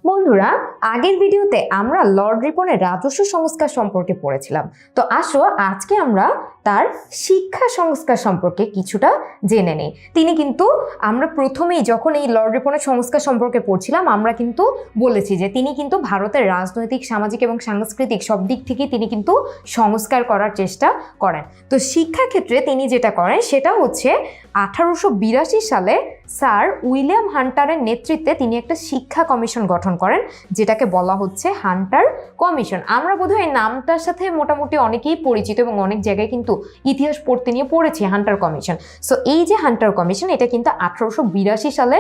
বন্ধুরা, আগের ভিডিওতে আমরা লর্ড রিপনের রাজস্ব সংস্কার সম্পর্কে পড়েছিলাম। তো আসো আজকে আমরা তার শিক্ষা সংস্কার সম্পর্কে কিছুটা জেনে নেই। তিনি কিন্তু আমরা প্রথমেই যখন এই লর্ড রিপনের সংস্কার সম্পর্কে পড়ছিলাম আমরা কিন্তু বলেছি যে তিনি কিন্তু ভারতের রাজনৈতিক, সামাজিক এবং সাংস্কৃতিক সব দিক থেকে তিনি কিন্তু সংস্কার করার চেষ্টা করেন। তো শিক্ষা ক্ষেত্রে তিনি যেটা করেন সেটা হচ্ছে 1882 সালে স্যার উইলিয়াম হান্টারের নেতৃত্বে তিনি একটা শিক্ষা কমিশন গঠন করেন, যেটাকে বলা হচ্ছে হান্টার কমিশন। আমরা বোধহয় এই নামটার সাথে মোটামুটি অনেকেই পরিচিত এবং অনেক জায়গায় কিন্তু ইতিহাস পড়তে নিয়ে পড়েছি হান্টার কমিশন। সো এই যে হান্টার কমিশন, এটা কিন্তু 1882 সালে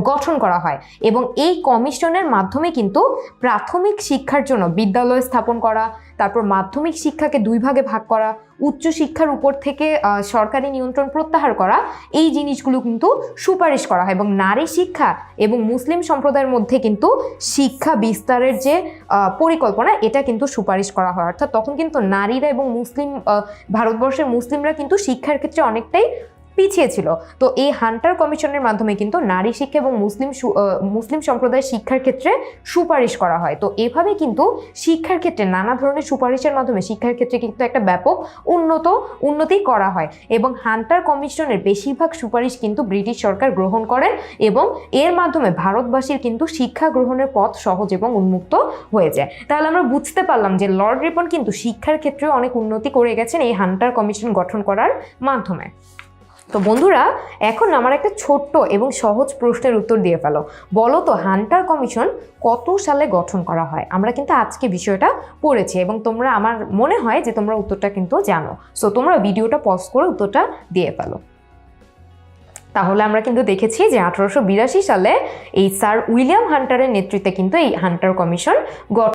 গঠন করা হয় এবং এই কমিশনের মাধ্যমে কিন্তু প্রাথমিক শিক্ষার জন্য বিদ্যালয় স্থাপন করা, তারপর মাধ্যমিক শিক্ষাকে দুই ভাগে ভাগ করা, উচ্চ শিক্ষার উপর থেকে সরকারি নিয়ন্ত্রণ প্রত্যাহার করা, এই জিনিসগুলো কিন্তু সুপারিশ করা হয় এবং নারী শিক্ষা এবং মুসলিম সম্প্রদায়ের মধ্যে কিন্তু শিক্ষা বিস্তারের যে পরিকল্পনা, এটা কিন্তু সুপারিশ করা হয়। অর্থাৎ তখন কিন্তু নারীরা এবং ভারতবর্ষের মুসলিমরা কিন্তু শিক্ষার ক্ষেত্রে অনেকটাই পিছিয়ে ছিল। তো এই হান্টার কমিশনের মাধ্যমে কিন্তু নারী শিক্ষা এবং মুসলিম সম্প্রদায়ের শিক্ষার ক্ষেত্রে সুপারিশ করা হয়। তো এভাবে কিন্তু শিক্ষার ক্ষেত্রে নানা ধরনের সুপারিশের মাধ্যমে শিক্ষার ক্ষেত্রে কিন্তু একটা ব্যাপক উন্নতি করা হয় এবং হান্টার কমিশনের বেশিরভাগ সুপারিশ কিন্তু ব্রিটিশ সরকার গ্রহণ করেন এবং এর মাধ্যমে ভারতবাসীর কিন্তু শিক্ষা গ্রহণের পথ সহজ এবং উন্মুক্ত হয়ে যায়। তাহলে আমরা বুঝতে পারলাম যে লর্ড রিপন কিন্তু শিক্ষার ক্ষেত্রে অনেক উন্নতি করে গেছেন এই হান্টার কমিশন গঠন করার মাধ্যমে। তো বন্ধুরা, এখন আমার একটা ছোট্ট এবং সহজ প্রশ্নের উত্তর দিয়ে ফেলো। বলো তো হান্টার কমিশন কত সালে গঠন করা হয়? আমরা কিন্তু আজকে বিষয়টা পড়েছি এবং তোমরা, আমার মনে হয় যে তোমরা উত্তরটা কিন্তু জানো। সো তোমরা ভিডিওটা পজ করে উত্তরটা দিয়ে ফেলো। তাহলে আমরা কিন্তু দেখেছি যে 1882 সালে এই স্যার উইলিয়াম হান্টারের নেতৃত্বে কিন্তু এই হান্টার কমিশন গঠন